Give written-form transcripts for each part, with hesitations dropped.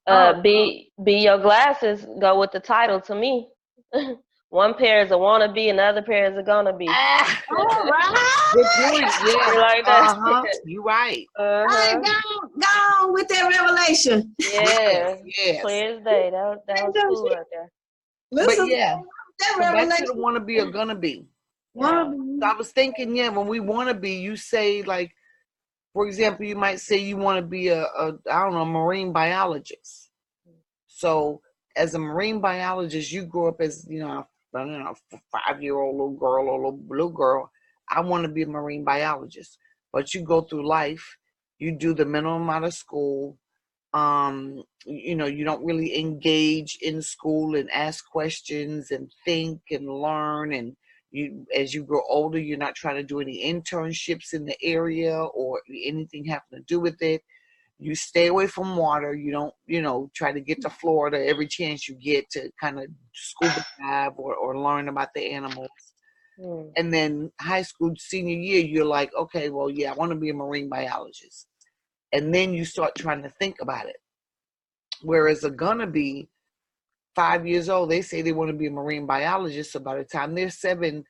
Oh, Be your glasses go with the title to me. One pair is a wannabe, another pair is a gonna be. Ah, all good right. point. Yeah. You like that? Uh-huh. You right. Hey, Uh-huh. go on with that revelation. Yes, Yeah. yes. Clear as day. That was cool right there. But Listen, yeah, that so back to the revelation. wanna be or gonna be. Yeah. So I was thinking, yeah, when we wanna be, you say like, for example, you might say you want to be a I don't know, marine biologist. So as a marine biologist, you grew up as, I don't know, 5-year-old little girl or little girl. I want to be a marine biologist. But you go through life, you do the minimum amount of school. You don't really engage in school and ask questions and think and learn. And you, as you grow older, you're not trying to do any internships in the area or anything having to do with it. You stay away from water. You don't, try to get to Florida every chance you get to kind of scuba dive or learn about the animals. Mm. And then high school senior year, you're like, okay, well, yeah, I want to be a marine biologist. And then you start trying to think about it. Whereas a gonna be 5 years old, they say they want to be a marine biologist. So by the time they're 7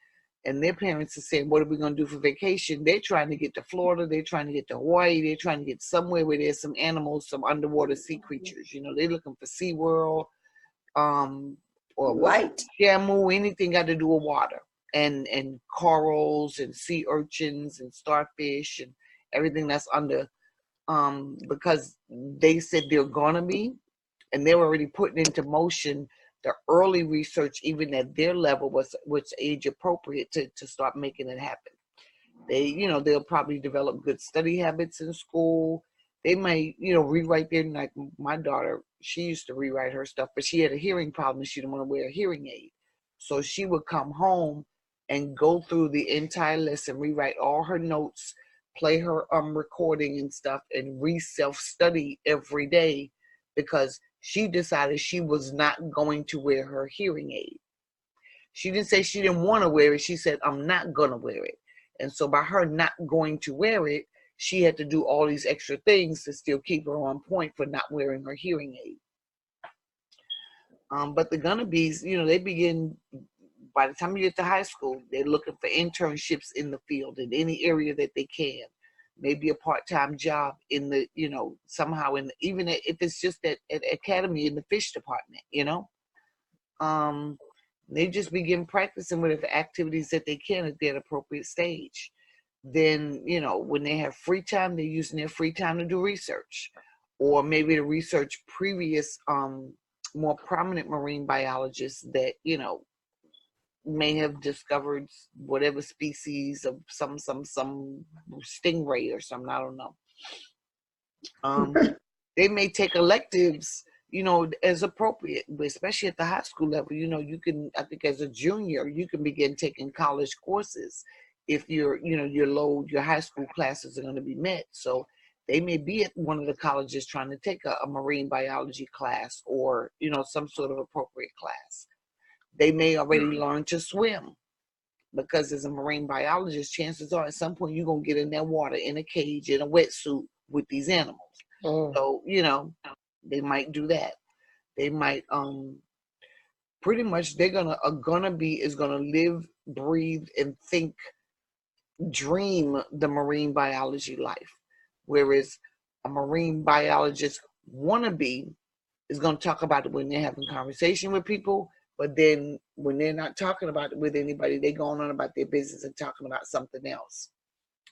and their parents are saying, what are we going to do for vacation? They're trying to get to Florida. They're trying to get to Hawaii. They're trying to get somewhere where there's some animals, some underwater sea creatures. They're looking for SeaWorld, or what's Right. Shamu, anything got to do with water and corals and sea urchins and starfish and everything that's under, because they said they're gonna be, and they were already putting into motion the early research, even at their level, was age appropriate to start making it happen. They'll probably develop good study habits in school. They may, rewrite their, like my daughter, she used to rewrite her stuff, but she had a hearing problem and she didn't want to wear a hearing aid. So she would come home and go through the entire lesson, rewrite all her notes, play her recording and stuff, and self-study every day because she decided she was not going to wear her hearing aid. She didn't say she didn't want to wear it. She said, I'm not going to wear it. And so by her not going to wear it, she had to do all these extra things to still keep her on point for not wearing her hearing aid. But the gonna bees, they begin, by the time you get to high school, they're looking for internships in the field in any area that they can. Maybe a part-time job in the, somehow even if it's just at academy in the fish department. Um, they just begin practicing whatever activities that they can at their appropriate stage. Then, when they have free time, they're using their free time to do research, or maybe to research previous, more prominent marine biologists that, may have discovered whatever species of some stingray or something. I don't know. Um, they may take electives, as appropriate, but especially at the high school level. You can, I think, as a junior, you can begin taking college courses if your high school classes are going to be met. So they may be at one of the colleges trying to take a marine biology class or, some sort of appropriate class. They may already learn to swim because as a marine biologist, chances are at some point you're going to get in that water in a cage, in a wetsuit with these animals. Mm. So, they might do that. They might, pretty much gonna be is gonna live, breathe, and think, dream the marine biology life. Whereas a marine biologist wannabe is gonna talk about it when they're having conversation with people, but then when they're not talking about it with anybody, they're going on about their business and talking about something else.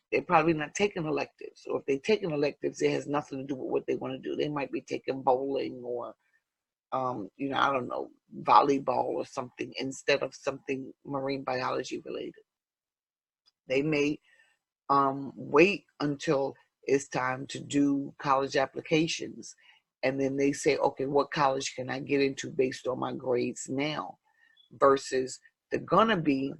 They're probably not taking electives, or if they're taking electives, it has nothing to do with what they want to do. They might be taking bowling or, I don't know, volleyball or something instead of something marine biology related. They may, wait until it's time to do college applications, and then they say, okay, what college can I get into based on my grades now? Versus the gonna be,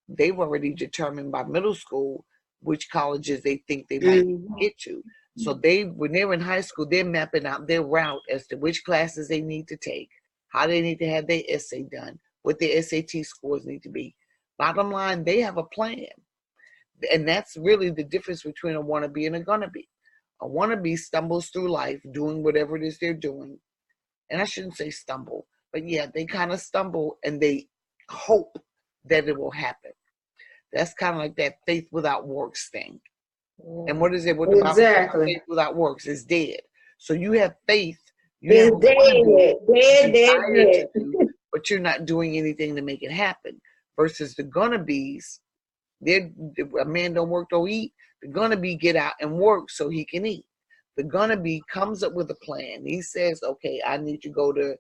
they've already determined by middle school which colleges they think they might Mhm. get to. So when they're in high school, they're mapping out their route as to which classes they need to take, how they need to have their essay done, what their SAT scores need to be. Bottom line, they have a plan. And that's really the difference between a wannabe and a gonna be. A wannabe stumbles through life doing whatever it is they're doing. And I shouldn't say stumble, but yeah, they kind of stumble and they hope that it will happen. That's kind of like that faith without works thing. And what is it? What the Bible says, Exactly. faith without works is dead. So you have faith, you It's have a wannabe, desire dead. to do, but you're not doing anything to make it happen. Versus the gonna be's, a man don't work, don't eat. The gonna be get out and work so he can eat. The gonna be comes up with a plan. He says, okay, I need to go to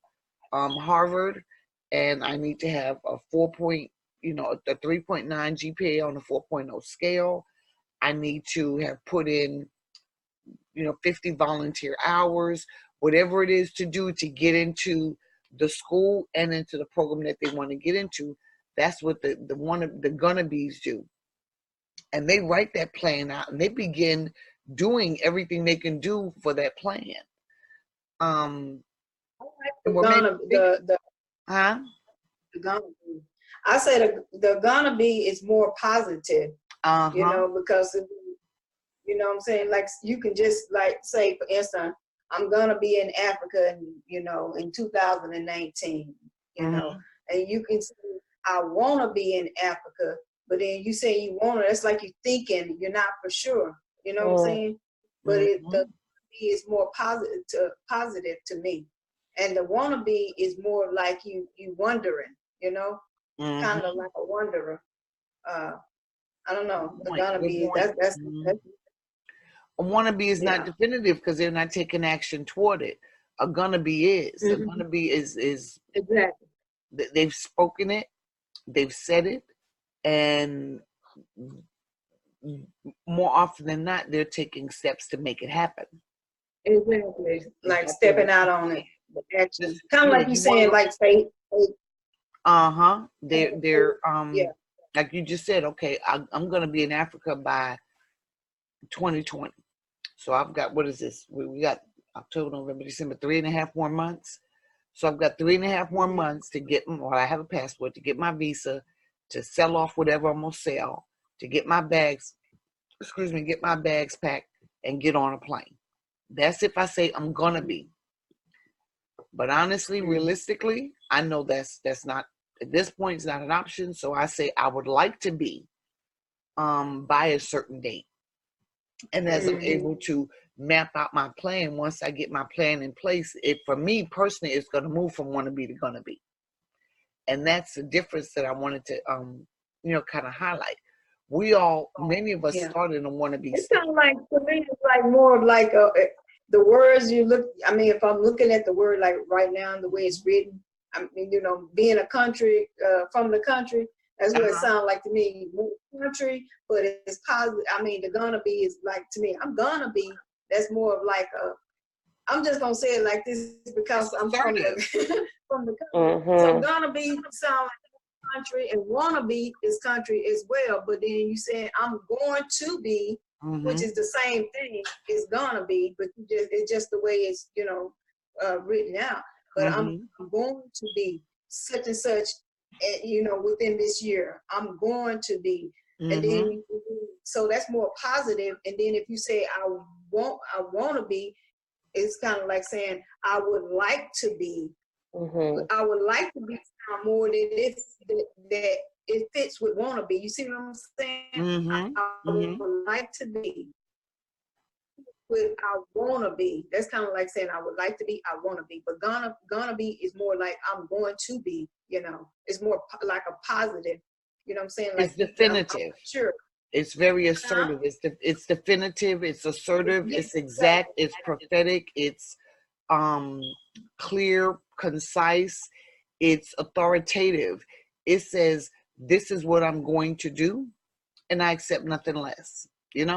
Harvard, and I need to have a 3.9 GPA on a 4.0 scale. I need to have put in 50 volunteer hours, whatever it is to do to get into the school and into the program that they want to get into. That's what the gonna be's do. And they write that plan out and they begin doing everything they can do for that plan. The gonna be. I said the gonna be is more positive, because what I'm saying, like you can just like say, for instance, I'm gonna be in Africa, in 2019, and you can say I want to be in Africa, but then you say you want to. That's like you thinking, you're not for sure. You know what I'm saying? But the be is more positive to me, and the wannabe is more like you wondering, kind of like a wanderer. I don't know. The gonna be that's a wannabe is not definitive because they're not taking action toward it. A gonna be is. A gonna be is exactly. They've spoken it, they've said it, and more often than not, they're taking steps to make it happen. Exactly, like stepping out on it. Action. Kind of like you saying, like faith. They're like you just said. Okay, I'm gonna be in Africa by 2020. So I've got, what is this? We got October, November, December, 3.5 more months. So I've got 3.5 more months to get, I have a passport, to get my visa, to sell off whatever I'm gonna sell, to get my bags packed and get on a plane. That's if I say I'm gonna be. But honestly, realistically, I know that's not, at this point, it's not an option. So I say I would like to be by a certain date. And as I'm able to map out my plan, once I get my plan in place, it, for me personally, it's going to move from wannabe to gonna be. And that's the difference that I wanted to, kind of highlight. Many of us started in a wannabe. It's kind of like, for me, it's like more of like the words you look, if I'm looking at the word like right now, the way it's written, being a country, from the country, that's what it sounds like to me. Country, but it's positive. The gonna be is like, to me, I'm gonna be. That's more of like I'm just gonna say it like this because I'm from the from the country. So gonna be sound like country, and wanna be is country as well. But then you said I'm going to be, which is the same thing. It's gonna be, but it's just the way it's written out. But I'm going to be such and such. Within this year, I'm going to be, and then so that's more positive. And then if you say I want to be, it's kind of like saying I would like to be. I would like to be more than that it fits with want to be. You see what I'm saying? I would like to be. With I want to be. That's kind of like saying I would like to be, I want to be. But gonna be is more like I'm going to be, It's more like a positive, you know what I'm saying? Like, it's definitive. Sure. It's very assertive. It's definitive. It's assertive. It's exact. It's prophetic. It's clear, concise. It's authoritative. It says, this is what I'm going to do, and I accept nothing less, It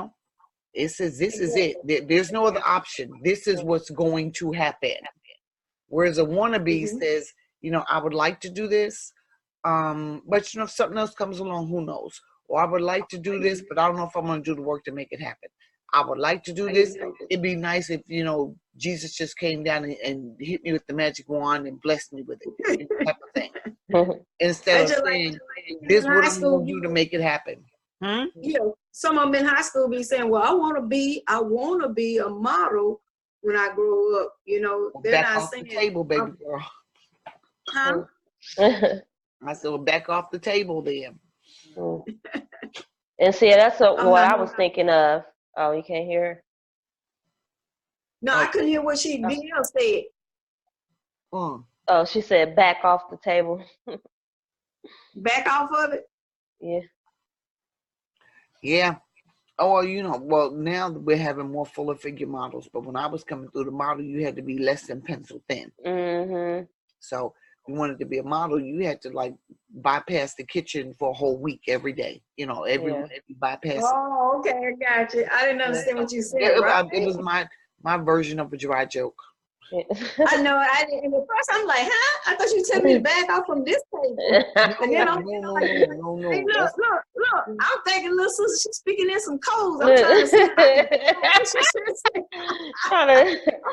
says, this is it. There's no other option. This is what's going to happen. Whereas a wannabe says, I would like to do this, but if something else comes along, who knows? Or I would like to do this, but I don't know if I'm going to do the work to make it happen. I would like to do this. It'd be nice if, Jesus just came down and hit me with the magic wand and blessed me with it, type of thing. Instead of saying, this is what I'm going to do to make it happen. You know, some of them in high school be saying, well, I want to be a model when I grow up. You know, they're Back not off saying, the table, baby girl. huh? I said, well, back off the table then. And see, that's what I'm not. I was thinking of. Oh, you can't hear her? No, I couldn't hear what DL said. Oh, she said back off the table. Back off of it? Yeah. Yeah. Oh, well, you know, well, now we're having more fuller figure models, but when I was coming through the model, you had to be less than pencil thin. So you wanted to be a model, you had to like bypass the kitchen for a whole week every day. You know, every bypass. Oh, okay, I got you. I didn't understand what you said. Right? It was my version of a dry joke. I know. I didn't. At first, I'm like, huh? I thought you were telling me to back off from this table. And then I'm like, hey, look. I'm thinking, little sister, she's speaking in some codes. I'm trying to see if I can what she should say. I'm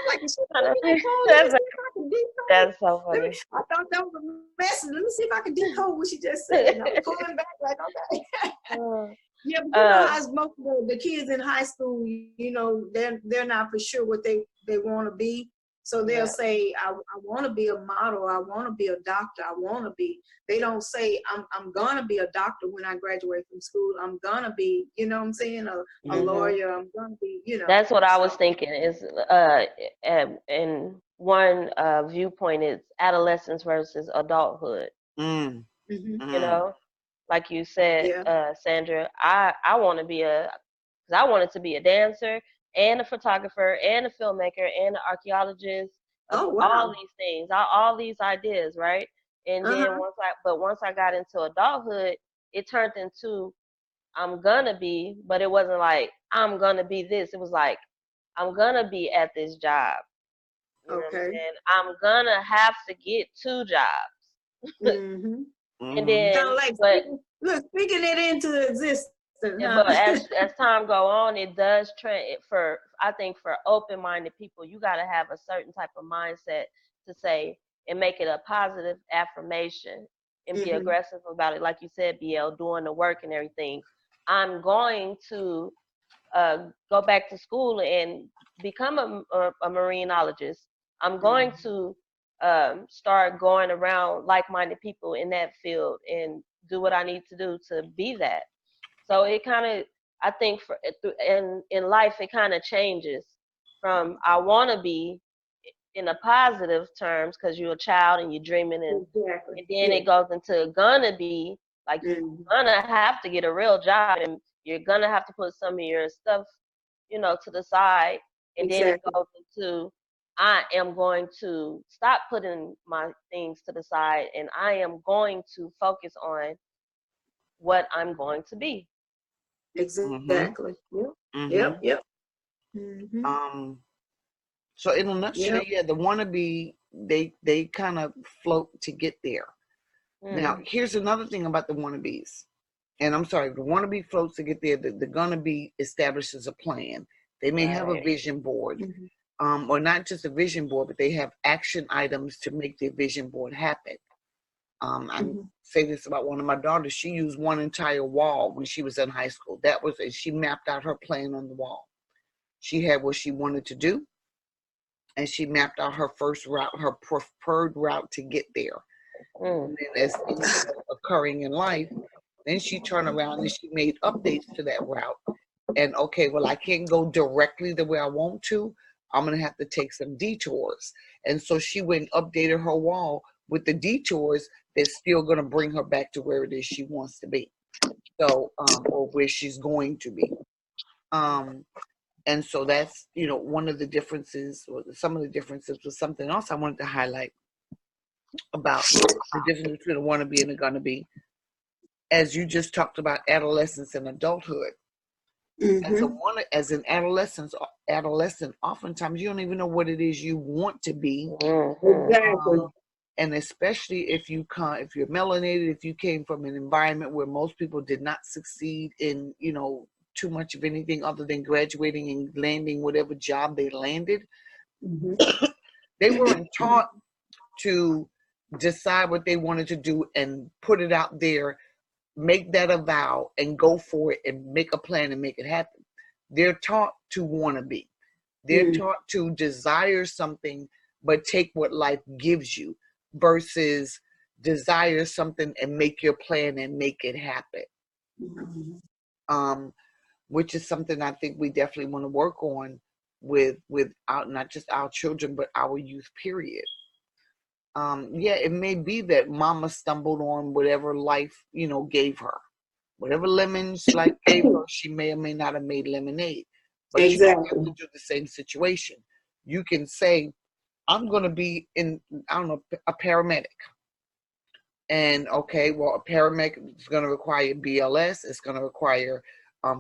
like, is she speaking in codes? Let me see if I can decode. That's so funny. I thought that was a message. Let me see if I can decode what she just said. And I'm pulling back like, okay. Yeah, but you know how most of the kids in high school, you know, they're not for sure what they want to be. So they'll say, I want to be a model. I want to be a doctor. I want to be. They don't say, I'm going to be a doctor when I graduate from school. I'm going to be, you know what I'm saying, a lawyer. I'm going to be, you know. That's what I was thinking is, and one viewpoint is adolescence versus adulthood. You know, like you said, Sandra, I wanted to be a dancer and a photographer and a filmmaker and an archaeologist. All these things, all these ideas, right? And then once I got into adulthood, it turned into I'm gonna be, but it wasn't like I'm gonna be this. It was like I'm gonna be at this job. You know what I'm saying? I'm gonna have to get 2 jobs. And then, kind of like speaking it into existence. But as time go on, it does trend I think for open-minded people, you got to have a certain type of mindset to say and make it a positive affirmation and be aggressive about it. Like you said, BL, doing the work and everything. I'm going to go back to school and become a marinologist. I'm going to start going around like-minded people in that field and do what I need to do to be that. So it kind of, I think, in life, it kind of changes from I want to be in a positive terms because you're a child and you're dreaming, and then it goes into gonna be like you're gonna have to get a real job and you're gonna have to put some of your stuff, you know, to the side, and then it goes into I am going to stop putting my things to the side and I am going to focus on what I'm going to be. Exactly. Yep. So in a nutshell, the wannabe, they kind of float to get there. Now, here's another thing about the wannabes. And I'm sorry, the wannabe floats to get there. The gonna be establishes a plan. They may have a vision board, or not just a vision board, but they have action items to make their vision board happen. I say this about one of my daughters. She used one entire wall when she was in high school. She mapped out her plan on the wall. She had what she wanted to do, and she mapped out her first route, her preferred route to get there. And then as things were occurring in life, then she turned around and she made updates to that route. And okay, well, I can't go directly the way I want to. I'm going to have to take some detours. And so she went and updated her wall with the detours that's still going to bring her back to where it is she wants to be. So, or where she's going to be. And so that's, you know, one of the differences, or some of the differences was something else I wanted to highlight about the difference between a wannabe and a gonna be. As you just talked about adolescence and adulthood. As an adolescent, oftentimes you don't even know what it is you want to be. And especially if you're melanated, if you came from an environment where most people did not succeed in, you know, too much of anything other than graduating and landing whatever job they landed. They weren't taught to decide what they wanted to do and put it out there make that a vow and go for it and make a plan and make it happen. They're taught to want to be. They're taught to desire something, but take what life gives you versus desire something and make your plan and make it happen. Which is something I think we definitely want to work on with our, not just our children, but our youth, period. Yeah, it may be that mama stumbled on whatever life, gave her. Whatever lemons life gave her, she may or may not have made lemonade. But you don't have to do the same situation. You can say, I'm going to be a paramedic. And okay, well, a paramedic is going to require BLS. It's going to require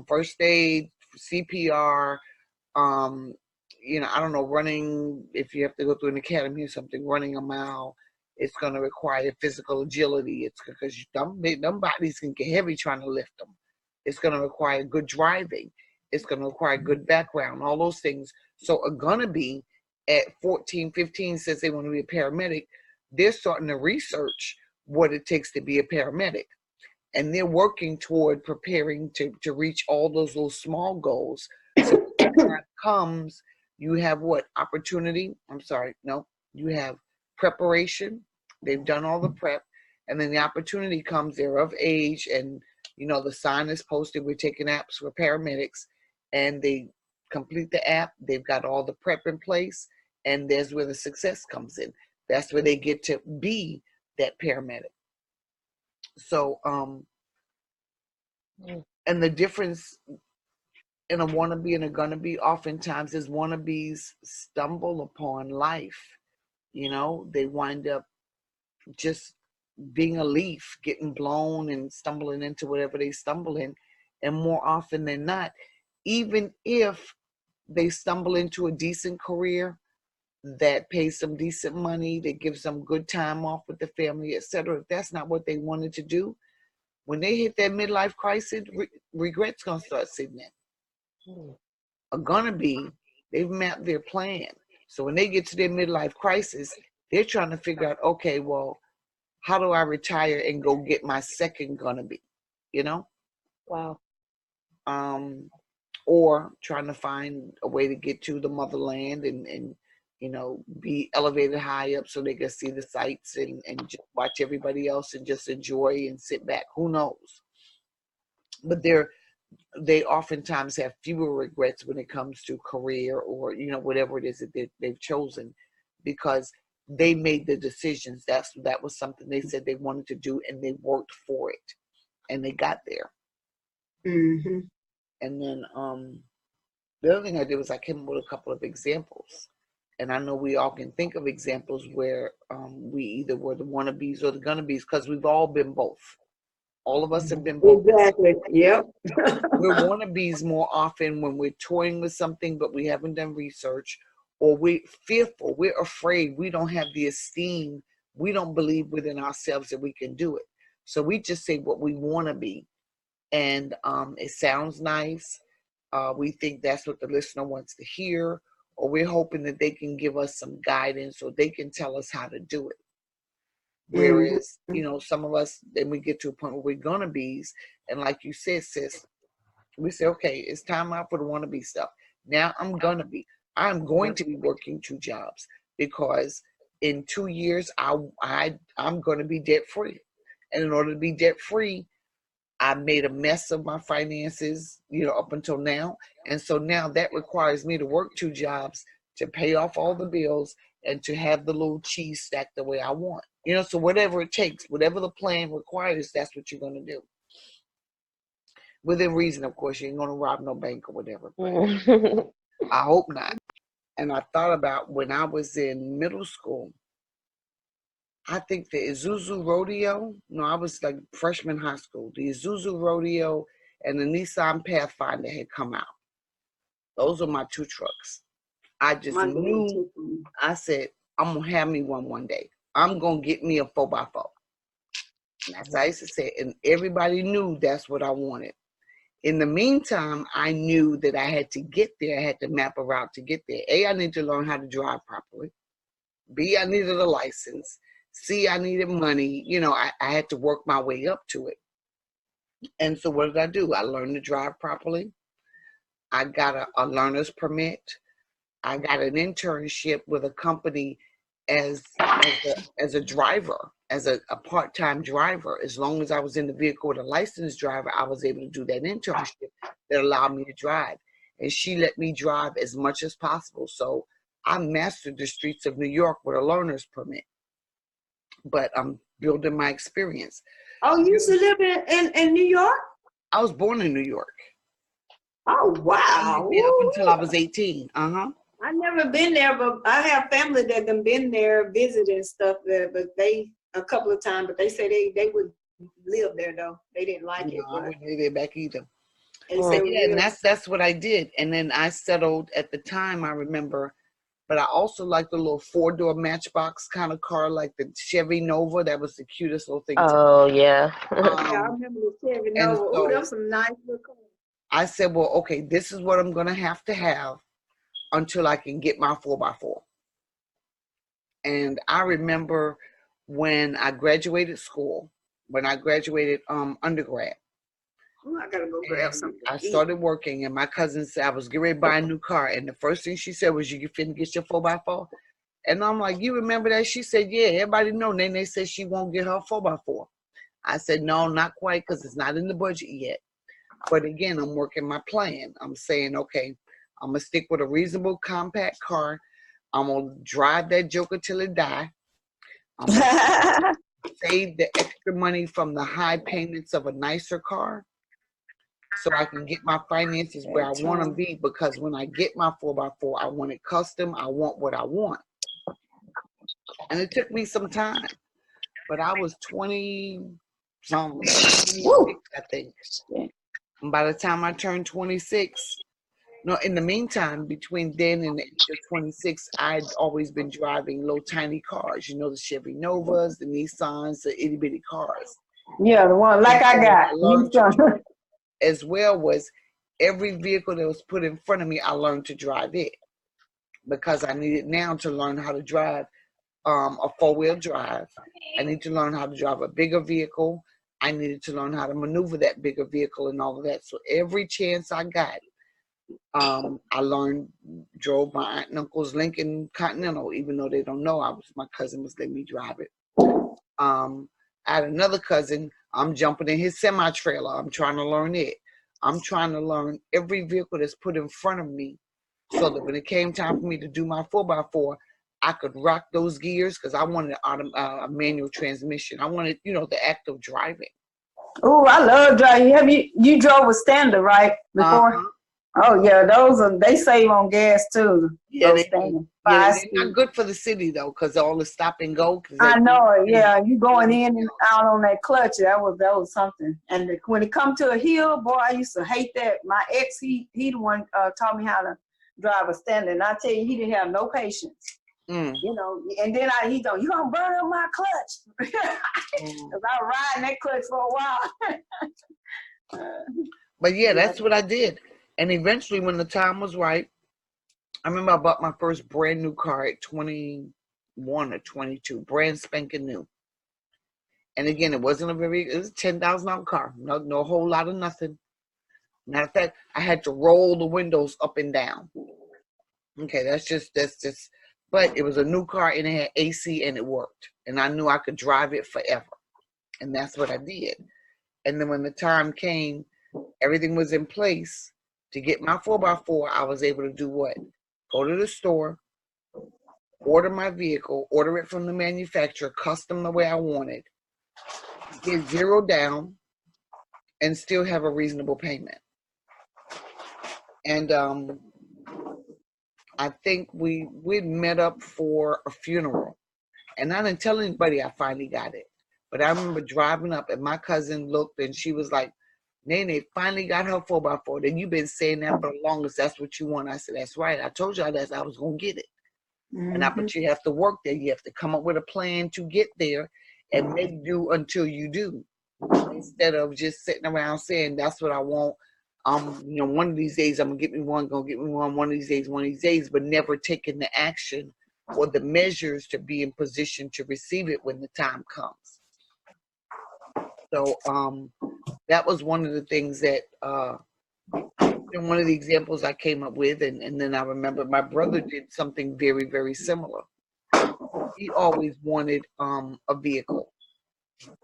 first aid, CPR, I don't know, running, if you have to go through an academy or something, running a mile. It's going to require physical agility. It's because them bodies can get heavy trying to lift them. It's going to require good driving. It's going to require good background, all those things. So a gonna be at 14, 15 says they want to be a paramedic. They're starting to research what it takes to be a paramedic. And they're working toward preparing to reach all those little small goals. So when the time comes, you have what? Opportunity? You have preparation. They've done all the prep. And then the opportunity comes, they're of age, and the sign is posted, we're taking apps for paramedics, and they complete the app. They've got all the prep in place, and there's where the success comes in. That's where they get to be that paramedic. So, and the difference in a wannabe and a gonna be oftentimes is wannabes stumble upon life. They wind up just being a leaf, getting blown and stumbling into whatever they stumble in. And more often than not, even if they stumble into a decent career that pays some decent money, that gives them good time off with the family, etc., if that's not what they wanted to do, when they hit that midlife crisis, regret's going to start sitting in. Are going to be, they've mapped their plan. So when they get to their midlife crisis, they're trying to figure out, okay, well, how do I retire and go get my second gonna be, Wow. Or trying to find a way to get to the motherland and be elevated high up so they can see the sights and just watch everybody else and just enjoy and sit back. Who knows? But they oftentimes have fewer regrets when it comes to career or, whatever it is that they've chosen, because they made the decisions. That was something they said they wanted to do, and they worked for it, and they got there. Mm-hmm. And then the other thing I did was I came up with a couple of examples, and I know we all can think of examples where we either were the wannabes or the gonna-bes, because we've all been both. All of us have been both. Exactly. Yep. We're wannabes more often when we're toying with something, but we haven't done research, or we're fearful, we're afraid, we don't have the esteem, we don't believe within ourselves that we can do it. So we just say what we want to be, and it sounds nice. We think that's what the listener wants to hear, or we're hoping that they can give us some guidance, or they can tell us how to do it. Whereas, some of us, then we get to a point where we're gonna be's, and like you said, sis, we say, okay, it's time out for the wannabe stuff. Now I'm going to be working 2 jobs, because in 2 years I'm going to be debt free. And in order to be debt free, I made a mess of my finances, up until now. And so now that requires me to work 2 jobs to pay off all the bills and to have the little cheese stacked the way I want. So whatever it takes, whatever the plan requires, that's what you're going to do. Within reason, of course. You ain't going to rob no bank or whatever. But I hope not. And I thought about when I was in middle school, I think the Isuzu Rodeo, no, I was like freshman high school, the Isuzu Rodeo and the Nissan Pathfinder had come out. Those are my 2 trucks. I just knew, I said, I'm going to have me one day. I'm going to get me a 4x4. And that's what I used to say. And everybody knew that's what I wanted. In the meantime, I knew that I had to get there. I had to map a route to get there. A, I needed to learn how to drive properly. B, I needed a license. C, I needed money. I had to work my way up to it. And so what did I do? I learned to drive properly. I got a learner's permit. I got an internship with a company as a driver, as a part-time driver. As long as I was in the vehicle with a licensed driver, I was able to do that internship that allowed me to drive. And she let me drive as much as possible. So I mastered the streets of New York with a learner's permit. But I'm building my experience. Oh, you used to live in New York? I was born in New York. Oh, I wow. lived there up until I was 18. I've never been there, but I have family that have been there visiting stuff there, but they a couple of times, but they say they would live there though. They didn't like it, I but wouldn't live there back either. they say it was Yeah, and real. that's what I did. And then I settled at the time, I remember, but I also liked the little 4-door matchbox kind of car, like the Chevy Nova. That was the cutest little thing. Oh, yeah. Yeah, I remember the Chevy and Nova. so Oh, that's some nice little cars. I said, well, okay, this is what I'm going to have until I can get my 4x4. And I remember when I graduated school, when I graduated undergrad, Oh, I gotta go grab something. I started working, and my cousin said I was getting ready to buy a new car. And the first thing she said was, you finna get your 4x4? And I'm like, you remember that? She said, yeah, everybody know. Nene said she won't get her 4x4. I said, no, not quite, because it's not in the budget yet. But again, I'm working my plan. I'm saying, okay, I'm going to stick with a reasonable compact car. I'm going to drive that joker till it die. I'm going to save the extra money from the high payments of a nicer car so I can get my finances where I want them to be, because when I get my 4x4, I want it custom. I want what I want. And it took me some time, but I was 20-something, 26, I think. And by the time I turned 26, no, in the meantime, between then and the age of 26, I'd always been driving little tiny cars, you know, the Chevy Novas, the Nissans, the itty bitty cars. Yeah, the one like I got. As well was every vehicle that was put in front of me, I learned to drive it, because I needed now to learn how to drive a 4-wheel drive. I need to learn how to drive a bigger vehicle. I needed to learn how to maneuver that bigger vehicle and all of that. So every chance I got, I drove my aunt and uncle's Lincoln Continental, even though they don't know my cousin was letting me drive it. I had another cousin, I'm jumping in his semi-trailer. I'm trying to learn it. I'm trying to learn every vehicle that's put in front of me, so that when it came time for me to do my 4x4, I could rock those gears, because I wanted a manual transmission. I wanted, the act of driving. Oh, I love driving. You drove a Standard, right? Before? Oh yeah, they save on gas too. Yeah, they're not good for the city though, because all the stop and go. I know it. Yeah, you going in and out on that clutch. That was something. And when it come to a hill, boy, I used to hate that. My ex, he the one taught me how to drive a Standard. And I tell you, he didn't have no patience. And then you gonna burn up my clutch, because I was riding that clutch for a while. But yeah, that's what I did. And eventually, when the time was right, I remember I bought my first brand new car at 21 or 22, brand spanking new. And again, it was a $10,000 car, no whole lot of nothing. Matter of fact, I had to roll the windows up and down. Okay, that's just. But it was a new car, and it had AC, and it worked. And I knew I could drive it forever. And that's what I did. And then when the time came, everything was in place. To get my 4x4, I was able to do what? Go to the store, order my vehicle, order it from the manufacturer, custom the way I wanted, get 0 down, and still have a reasonable payment. And I think we'd met up for a funeral. And I didn't tell anybody I finally got it. But I remember driving up, and my cousin looked, and she was like, Nene finally got her 4x4. Then you've been saying that for the longest. That's what you want. I said, that's right. I told y'all that I was going to get it. But you have to work there. You have to come up with a plan to get there and make do until you do. Instead of just sitting around saying, that's what I want. One of these days I'm going to get me one, one of these days, but never taking the action or the measures to be in position to receive it when the time comes. So that was one of the things that one of the examples I came up with, and then I remember my brother did something very, very similar. He always wanted a vehicle.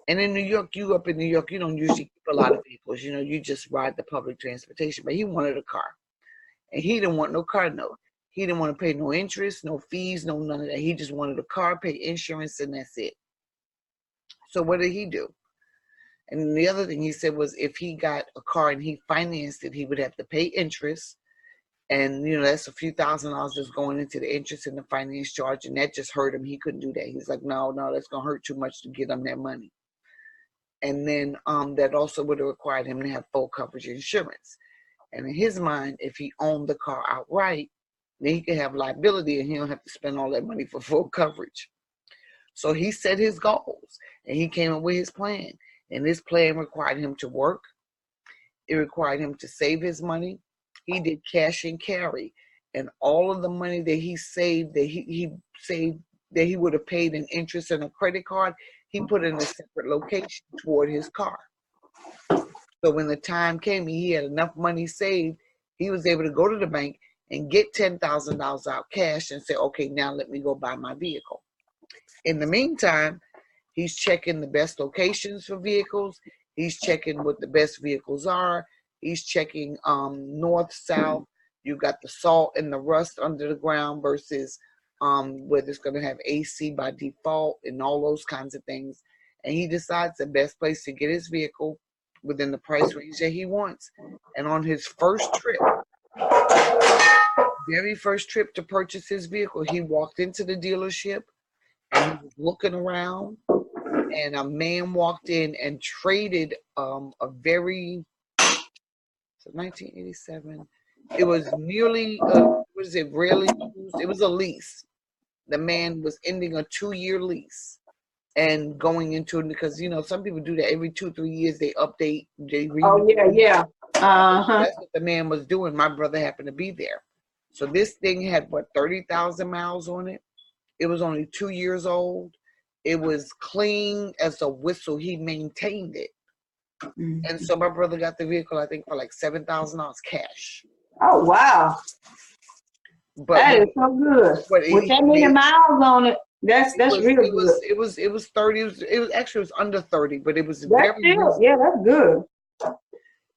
And in New York, you up in New York, you don't usually keep a lot of vehicles. You know, you just ride the public transportation. But he wanted a car. And he didn't want no car note. He didn't want to pay no interest, no fees, no none of that. He just wanted a car, pay insurance, and that's it. So what did he do? And the other thing he said was if he got a car and he financed it, he would have to pay interest. And, you know, that's a few $1,000s that's going into the interest and the finance charge. And that just hurt him. He couldn't do that. He's like, no, that's going to hurt too much to get him that money. And then that also would have required him to have full coverage insurance. And in his mind, if he owned the car outright, then he could have liability and he don't have to spend all that money for full coverage. So he set his goals and he came up with his plan. And this plan required him to work. It required him to save his money. He did cash and carry. And all of the money that he saved, that he saved, that he would have paid in interest and a credit card, he put in a separate location toward his car. So when the time came, he had enough money saved, he was able to go to the bank and get $10,000 out cash and say, okay, now let me go buy my vehicle. In the meantime, he's checking the best locations for vehicles. He's checking what the best vehicles are. He's checking north, south. You've got the salt and the rust under the ground versus whether it's going to have AC by default and all those kinds of things. And he decides the best place to get his vehicle within the price range that he wants. And on his first trip, very first trip to purchase his vehicle, he walked into the dealership and he was looking around, and a man walked in and traded a very, so 1987, it was nearly, was it rarely used? It was a lease. The man was ending a 2-year lease and going into it because, you know, some people do that every 2-3 years. They update. Oh, yeah. Uh-huh. That's what the man was doing. My brother happened to be there. So this thing had, 30,000 miles on it. It was only 2 years old. It was clean as a whistle. He maintained it. Mm-hmm. And so my brother got the vehicle, I think, for like $7,000 cash. Oh, wow. But that is so good. With that many miles on it, that's real good. It was 30. It was actually, it was under 30, but it was that's good.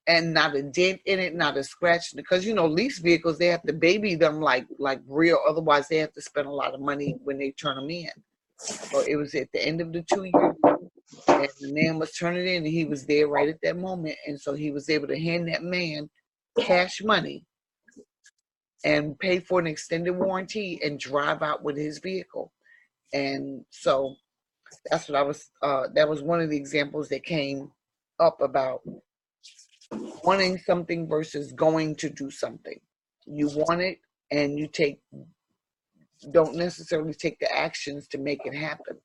And not a dent in it, not a scratch, because, you know, lease vehicles, they have to baby them like real. Otherwise, they have to spend a lot of money when they turn them in. So it was at the end of the 2 years, and the man was turning in, and he was there right at that moment. And so he was able to hand that man cash money and pay for an extended warranty and drive out with his vehicle. And so that's what I was, that was one of the examples that came up about wanting something versus going to do something. You want it and you don't necessarily take the actions to make it happen.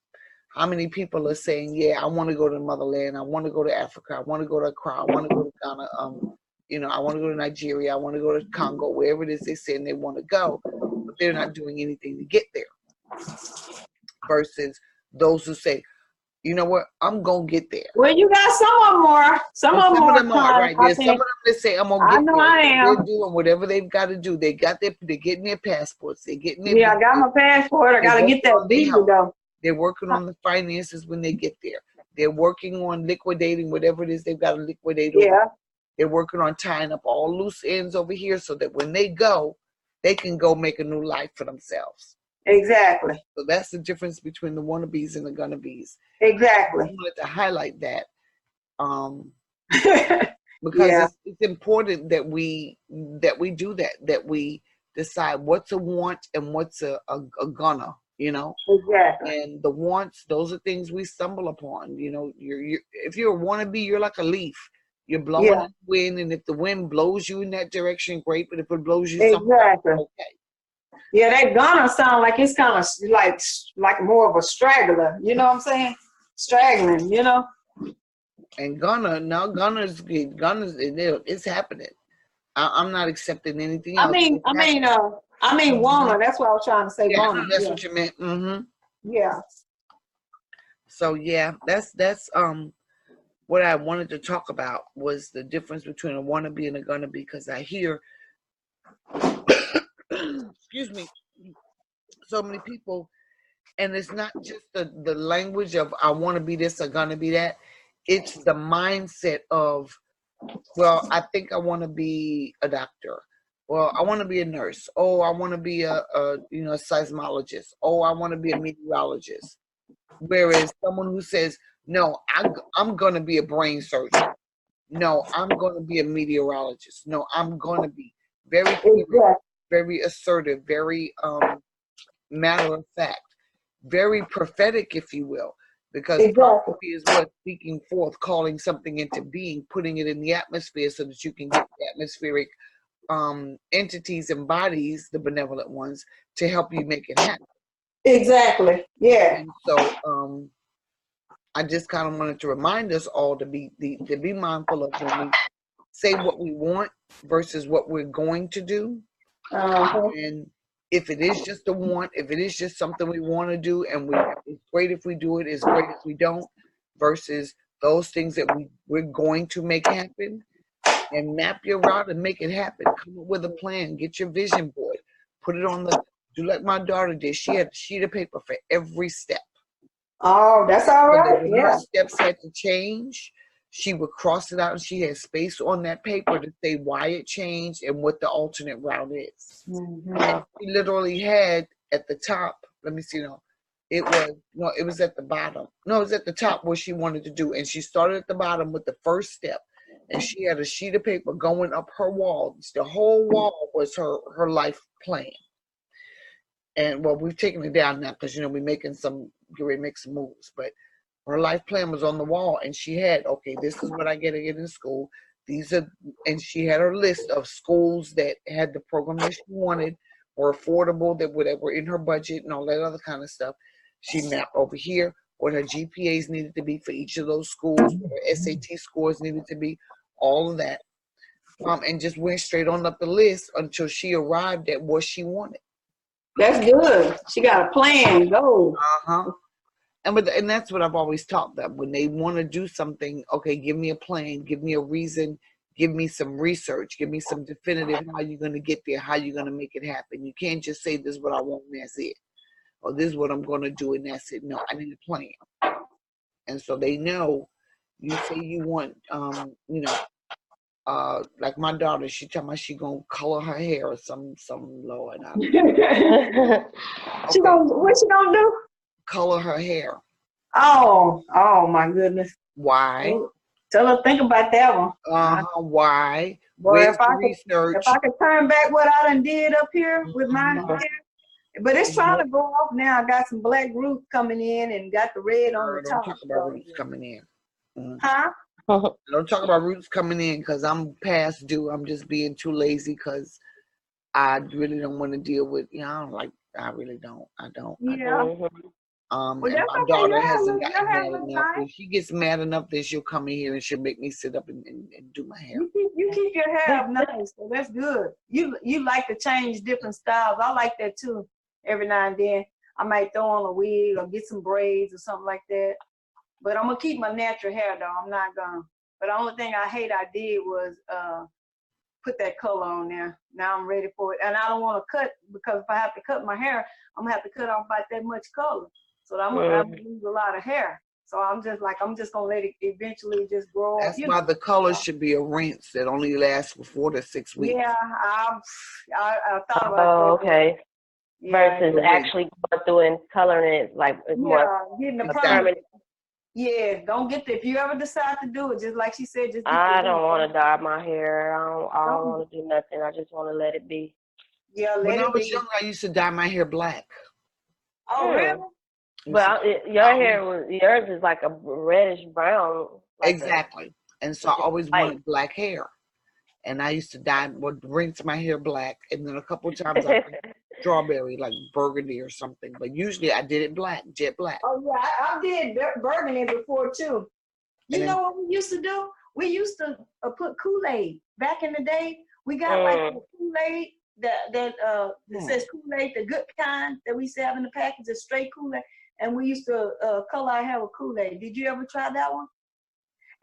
How many people are saying, yeah, I want to go to the motherland, I want to go to Africa, I want to go to Accra, I want to go to Ghana, you know, I want to go to Nigeria, I want to go to Congo, wherever it is they say they want to go, but they're not doing anything to get there. Versus those who say, you know what, I'm going to get there. Well, you got some of them are. Some of them are, right? There's some of them that say, I'm going to get there. I am. They're doing whatever they've got to do. They're getting their passports. They're getting their I got my passport. I got to get that visa, though. They're working on the finances when they get there. They're working on liquidating whatever it is they've got to liquidate. Yeah. They're working on tying up all loose ends over here so that when they go, they can go make a new life for themselves. Exactly. So that's the difference between the wannabes and the gonna-bees. Exactly. I wanted to highlight that because it's important that we do that we decide what's a want and what's a gonna, you know. Exactly. And the wants, those are things we stumble upon. You know, you're if you're a wannabe, you're like a leaf. You're blowing in the wind, and if the wind blows you in that direction, great. But if it blows you somewhere, okay. Yeah, that gonna sound like it's kind of like more of a straggler. You know what I'm saying? Straggling, you know. And Ghana's it's happening. I'm not accepting anything else. I mean, wanna. That's what I was trying to say. Yeah, that's what you meant. Mm-hmm. Yeah. So yeah, that's what I wanted to talk about was the difference between a wannabe and a gonna be, because I hear, excuse me, so many people, and it's not just the language of I want to be this or gonna be that. It's the mindset of, well, I think I want to be a doctor. Well, I want to be a nurse. Oh, I want to be a seismologist. Oh, I want to be a meteorologist. Whereas someone who says, no, I'm going to be a brain surgeon. No, I'm going to be a meteorologist. No, I'm going to be very clear, very assertive, very matter of fact, very prophetic, if you will, because prophecy is what speaking forth, calling something into being, putting it in the atmosphere so that you can get the atmospheric entities and bodies, the benevolent ones, to help you make it happen. Exactly. Yeah. And so I just kind of wanted to remind us all to be mindful of when we say what we want versus what we're going to do. And if it is just a want, if it is just something we want to do, and it's great if we do it, it's great if we don't, versus those things that we're going to make happen, and map your route and make it happen. Come up with a plan, get your vision board, put it on do like my daughter did. She had a sheet of paper for every step. Oh, that's all right. When her steps had to change, she would cross it out, and she had space on that paper to say why it changed and what the alternate route is. And she literally had at the top, let me see, it was at the bottom. No, it was at the top where she wanted to do. And she started at the bottom with the first step. And she had a sheet of paper going up her wall. The whole wall was her life plan. And well, we've taken it down now because we're making some moves. But her life plan was on the wall, and she had, okay, this is what I get to get in school. And she had her list of schools that had the program that she wanted, were affordable, that were in her budget, and all that other kind of stuff. She mapped over here what her GPAs needed to be for each of those schools, what her SAT scores needed to be, all of that, and just went straight on up the list until she arrived at what she wanted. That's good. She got a plan. Go. And that's what I've always taught them. When they want to do something, okay, give me a plan, give me a reason, give me some research, give me some definitive how you're going to get there, how you're going to make it happen. You can't just say this is what I want and that's it. Or this is what I'm going to do and that's it. No, I need a plan. And so they know, you say you want, like my daughter, she tell me she going to color her hair or some Lord. What she gonna do? Color her hair. Oh my goodness. Why? Tell her think about that one. Why? Boy, if I could turn back what I done did up here with my hair. But it's trying to go off now. I got some black roots coming in and got the red on the top. Don't talk about roots coming in. Huh? Don't talk about roots coming in because I'm past due. I'm just being too lazy because I really don't want to deal with, I really don't. I don't. Yeah. And my daughter hasn't gotten mad enough. When she gets mad enough, then she'll come in here and she'll make me sit up and do my hair. You keep your hair up nice, so that's good. You like to change different styles. I like that too. Every now and then, I might throw on a wig or get some braids or something like that. But I'm gonna keep my natural hair though. I'm not gonna. But the only thing I did was put that color on there. Now I'm ready for it, and I don't want to cut because if I have to cut my hair, I'm gonna have to cut off about that much color. So I'm gonna lose a lot of hair. So I'm just gonna let it eventually just grow. That's why the color should be a rinse that only lasts for 4 to 6 weeks. Yeah, I thought about that. Oh, okay. Yeah, versus actually going through and coloring it more getting the permanent. Yeah, don't get if you ever decide to do it, just like she said, just I don't want to dye my hair. I don't want to do nothing. I just want to let it be. Yeah, when I was younger, I used to dye my hair black. Oh, really? Well, yours is like a reddish brown. Exactly. And so I always wanted black hair. And I used to rinse my hair black. And then a couple of times I strawberry, like burgundy or something. But usually I did it black, jet black. Oh, yeah, I did burgundy before, too. You know what we used to do? We used to put Kool-Aid. Back in the day, we got like the Kool-Aid that says Kool-Aid, the good kind that we used to have in the package, the straight Kool-Aid. And we used to color our hair with Kool-Aid. Did you ever try that one?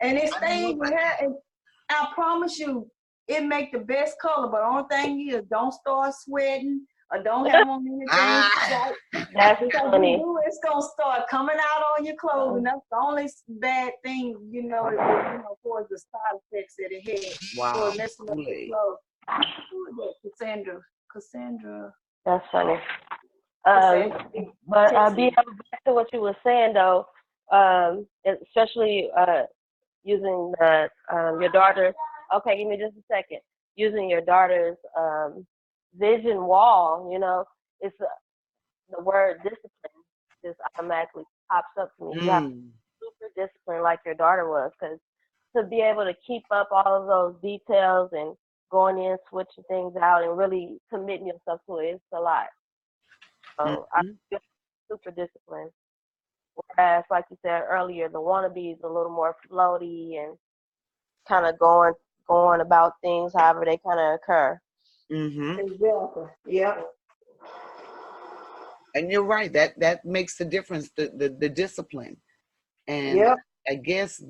And it I stays knew with about her. And I promise you, it make the best color. But the only thing is, don't start sweating or don't have on anything. Ah. That's Because funny. you do, it's gonna start coming out on your clothes, and that's the only bad thing, for the side effects that it had. Wow. For messing up the clothes. Who is that? Cassandra. That's funny. Cassandra. But being back to what you were saying though, especially using your daughter. Okay, give me just a second. Using your daughter's vision wall, it's the word discipline just automatically pops up to me. You have to be super disciplined like your daughter was, because to be able to keep up all of those details and going in, switching things out, and really committing yourself to it, it's a lot. So I feel super disciplined. Whereas, like you said earlier, the wannabes a little more floaty and kind of going about things however they kind of occur. Exactly. Yeah. And you're right. That makes the difference. The discipline, and I guess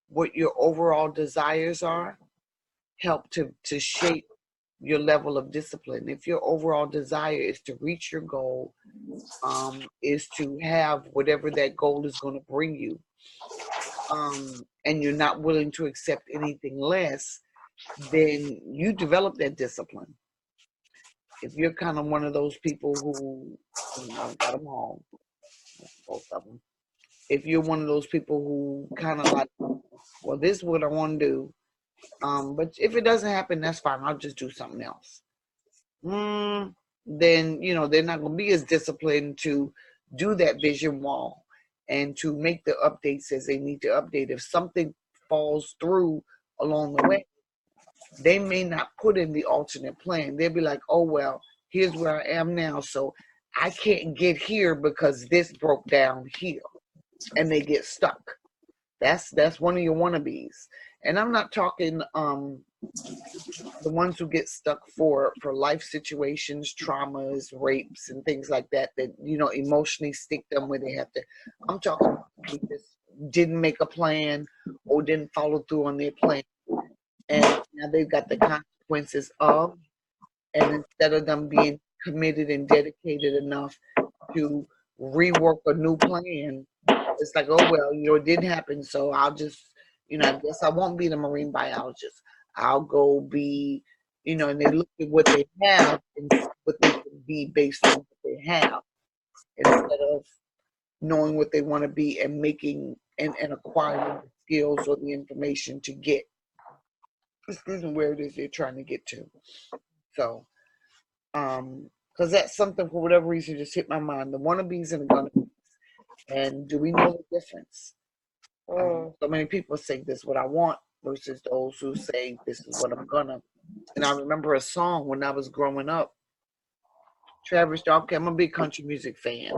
what your overall desires are help to shape your level of discipline. If your overall desire is to reach your goal, is to have whatever that goal is going to bring you, and you're not willing to accept anything less, then you develop that discipline. If you're kind of one of those people who, got them all, both of them. If you're one of those people who kind of like, well, this is what I want to do, but if it doesn't happen, that's fine. I'll just do something else. Then they're not going to be as disciplined to do that vision wall and to make the updates as they need to update. If something falls through along the way, they may not put in the alternate plan. They'll be like, oh, well, here's where I am now, so I can't get here because this broke down here. And they get stuck. That's one of your wannabes. And I'm not talking the ones who get stuck for life situations, traumas, rapes, and things like that emotionally stick them where they have to. I'm talking who just didn't make a plan or didn't follow through on their plan. And now they've got the consequences of, and instead of them being committed and dedicated enough to rework a new plan, it's like, oh, well, it didn't happen, so I'll just, I guess I won't be the marine biologist. I'll go be, and they look at what they have and what they can be based on what they have, instead of knowing what they want to be and making and acquiring the skills or the information to get, where it is they're trying to get to. So, because that's something, for whatever reason, just hit my mind. The wannabes and the gonnabes. And do we know the difference? So many people say this is what I want versus those who say this is what I'm gonna. And I remember a song when I was growing up. Travis Dark, I'm a big country music fan.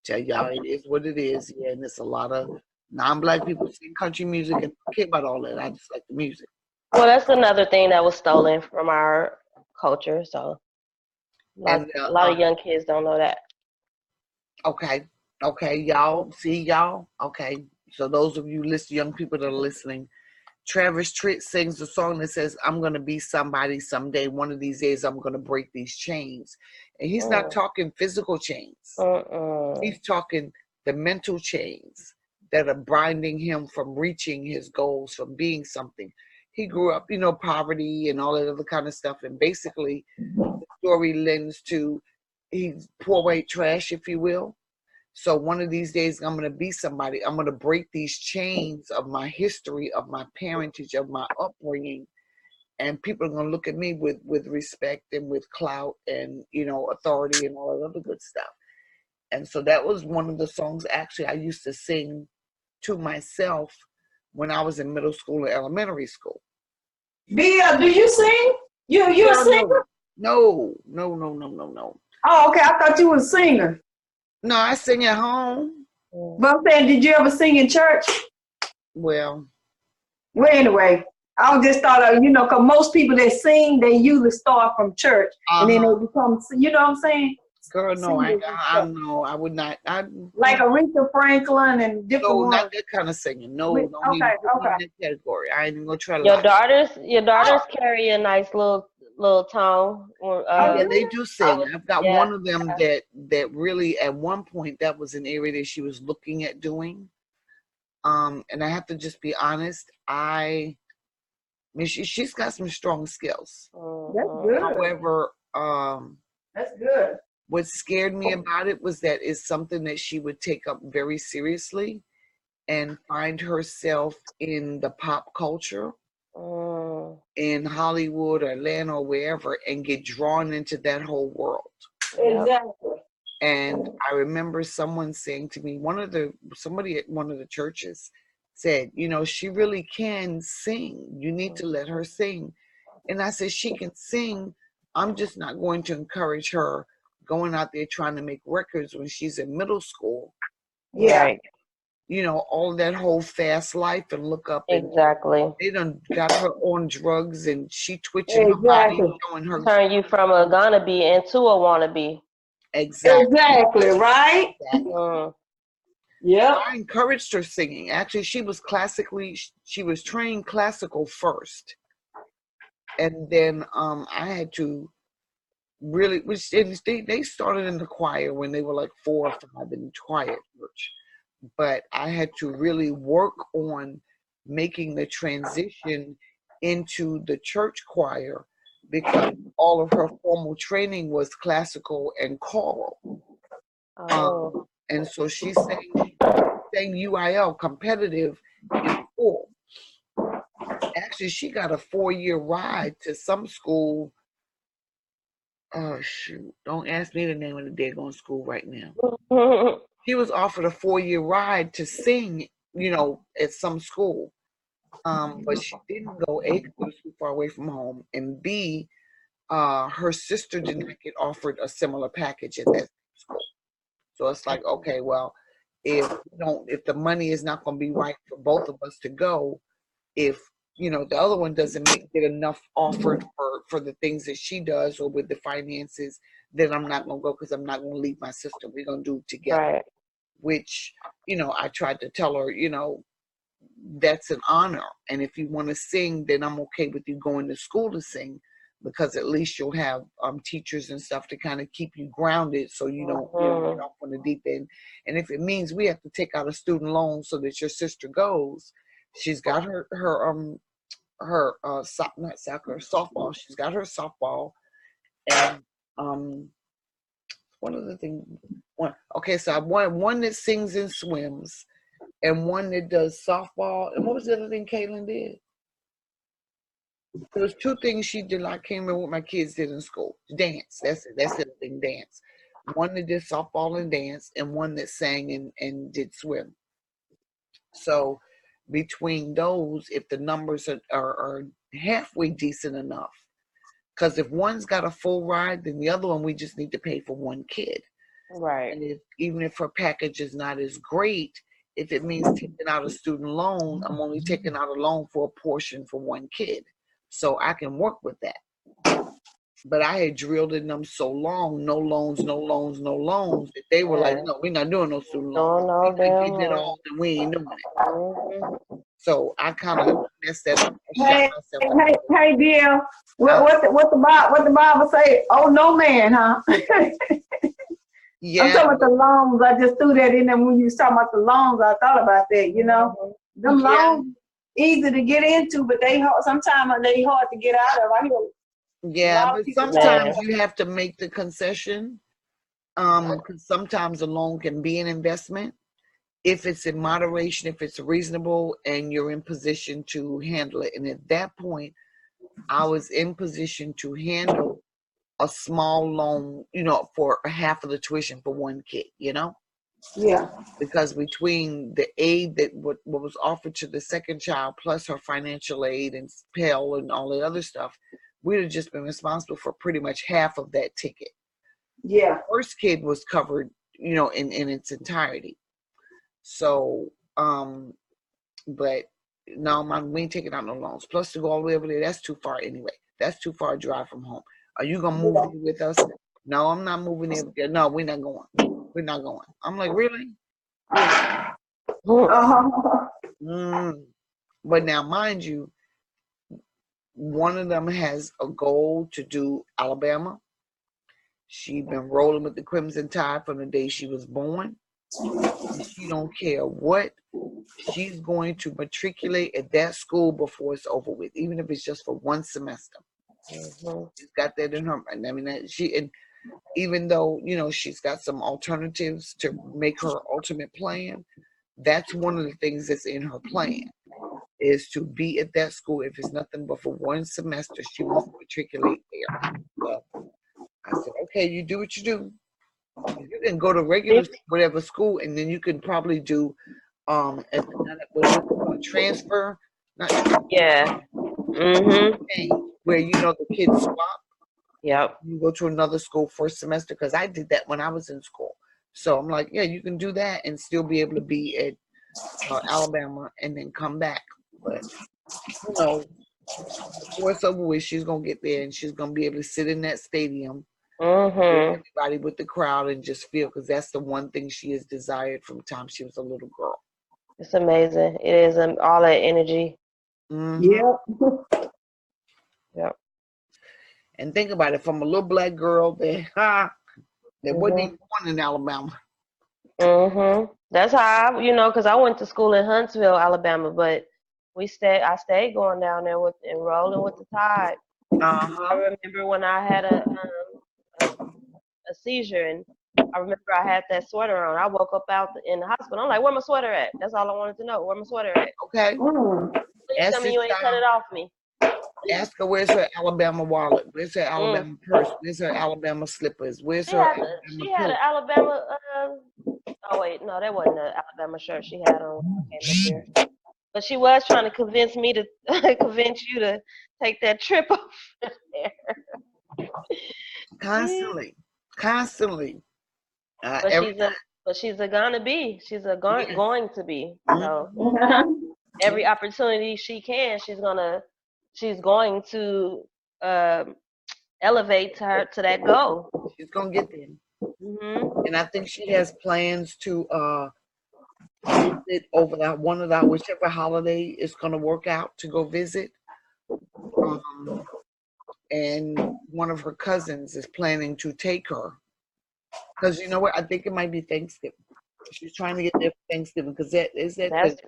Tell y'all it is what it is. Yeah, and it's a lot of non-black people sing country music, and I don't care about all that. I just like the music. Well, that's another thing that was stolen from our culture. So a lot of young kids don't know that. Okay, y'all. See, y'all. Okay, so those of you young people that are listening, Travis Tritt sings a song that says, I'm going to be somebody someday. One of these days, I'm going to break these chains. And he's not talking physical chains. He's talking the mental chains that are binding him from reaching his goals, from being something. He grew up, poverty and all that other kind of stuff. And basically, the story lends to he's poor white trash, if you will. So one of these days, I'm going to be somebody. I'm going to break these chains of my history, of my parentage, of my upbringing. And people are going to look at me with respect and with clout and, authority and all that other good stuff. And so that was one of the songs, actually, I used to sing to myself when I was in middle school and elementary school. Bia, do you sing? You a singer? No. Oh, okay. I thought you were a singer. No, I sing at home. But I'm saying, did you ever sing in church? Well, anyway, I just thought of, because most people that sing, they usually start from church and then they become, you know what I'm saying? Girl, no, singers and I stuff. know. I would not. Like Aretha Franklin and different No, not ones. that kind of singing. No, don't even Okay, put me in okay. that category. I ain't even gonna try to Your lie. daughters carry a nice little tone. Or, Oh, Yeah, do they you? do I sing. would, I've got yeah. one of them that really at one point that was an area that she was looking at doing. And I have to just be honest. I mean, she's got some strong skills. That's Mhm. good. However, That's good. what scared me about it was that it's something that she would take up very seriously and find herself in the pop culture Mm. in Hollywood or Atlanta or wherever and get drawn into that whole world. Yep. Exactly. And I remember someone saying to me, somebody at one of the churches said, you know, she really can sing. You need to let her sing. And I said, she can sing. I'm just not going to encourage her going out there trying to make records when she's in middle school. Yeah. Right. You know, all that whole fast life and look up and Exactly. they done got her on drugs and she twitching her body, Exactly. showing her Turn you from a gonna be into a wannabe. exactly. Exactly, right? Mm. Yep. I encouraged her singing. Actually, she was trained classical first. And then I had to really, they started in the choir when they were like 4 or 5 in choir church. But I had to really work on making the transition into the church choir because all of her formal training was classical and choral. Oh. And so she sang UIL competitive in school. Actually, she got a 4-year ride to some school. Oh shoot! Don't ask me the name of the daggone school right now. She was offered a 4-year ride to sing, you know, at some school. But she didn't go. A, because it was too far away from home, and B, her sister did not get offered a similar package at that school. So it's like, okay, well, if the money is not going to be right for both of us to go, if you know the other one doesn't get enough offered for the things that she does or with the finances, then I'm not going to go because I'm not going to leave my sister. We're going to do it together. Right. Which, you know, I tried to tell her, you know, that's an honor. And if you want to sing, then I'm okay with you going to school to sing because at least you'll have teachers and stuff to kind of keep you grounded so you don't get off on the deep end. And if it means we have to take out a student loan so that your sister goes, she's got not soccer, softball. She's got her softball and one other thing. Okay, so I want one that sings and swims and one that does softball. And what was the other thing Caitlin did? There was 2 things she did. I can't remember what my kids did in school. Dance. That's it. That's the other thing. Dance. One that did softball and dance, and one that sang and did swim. So between those, if the numbers are halfway decent enough, because if one's got a full ride, then the other one we just need to pay for one kid. Right. And even if her package is not as great, if it means taking out a student loan, I'm only taking out a loan for a portion for one kid. So I can work with that. But I had drilled in them so long, no loans, no loans, no loans, that they were like, no, we're not doing no student loans. No We damn getting it loan. all and we ain't doing it. Mm-hmm. So I kind of messed that up. I shot Hey, myself. hey, dear. What the Bible say? Oh, no man, huh? I'm Yeah, talking about the loans. I just threw that in there when you was talking about the loans. I thought about that, you know. Them yeah, loans easy to get into, but sometimes they hard to get out of. I hear a yeah. lot of But people sometimes Man. you have to make the concession. Because sometimes a loan can be an investment if it's in moderation, if it's reasonable, and you're in position to handle it. And at that point, I was in position to handle a small loan, you know, for half of the tuition for one kid, you know, Yeah. because between the aid that what was offered to the second child plus her financial aid and Pell and all the other stuff, we'd have just been responsible for pretty much half of that ticket. Yeah. The first kid was covered, you know, in its entirety. So, but no, we ain't taking out no loans. Plus, to go all the way over there, that's too far anyway. That's too far a drive from home. Are you gonna move in with us? No, I'm not moving there. No, we're not going. We're not going. I'm like, really? Yeah. But now, mind you, one of them has a goal to do Alabama. She's been rolling with the Crimson Tide from the day she was born. And she don't care what. She's going to matriculate at that school before it's over with, even if it's just for one semester. She's got that in her mind. I mean, and even though, you know, she's got some alternatives to make her ultimate plan, that's one of the things that's in her plan, is to be at that school. If it's nothing but for one semester, she wants to matriculate there. So I said, okay, you do what you do. You can go to regular whatever school, and then you can probably do transfer. Yeah. Where, you know, the kids swap. Yep. You go to another school first semester, because I did that when I was in school. So I'm like, yeah, you can do that and still be able to be at Alabama and then come back. But, you know, before it's over with, she's going to get there and she's going to be able to sit in that stadium with everybody, with the crowd, and just feel, because that's the one thing she has desired from the time she was a little girl. It's amazing. It is all that energy. Yep. And think about it, from a little black girl that wasn't even born in Alabama. That's how because I went to school in Huntsville, Alabama, but I stayed going down there and rolling with the tide. I remember when I had a seizure, and I remember I had that sweater on. I woke up out in the hospital. I'm like, where my sweater at? That's all I wanted to know. Where my sweater at? Okay. Please tell me you ain't cut it off me. Ask her, where's her Alabama wallet? Where's her Alabama purse? Where's her Alabama slippers? Where's She her had Alabama an Alabama. Oh wait, no, that wasn't an Alabama shirt she had on when I came up here. But she was trying to convince me to convince you to take that trip off there. Constantly. But she's going to be. She's going to be. So every opportunity she can, she's going to elevate her to that goal. She's gonna get there. And I think she has plans to visit over one of that, whichever holiday is gonna work out, to go visit. And one of her cousins is planning to take her, because you know what? I think it might be Thanksgiving. She's trying to get there for Thanksgiving, because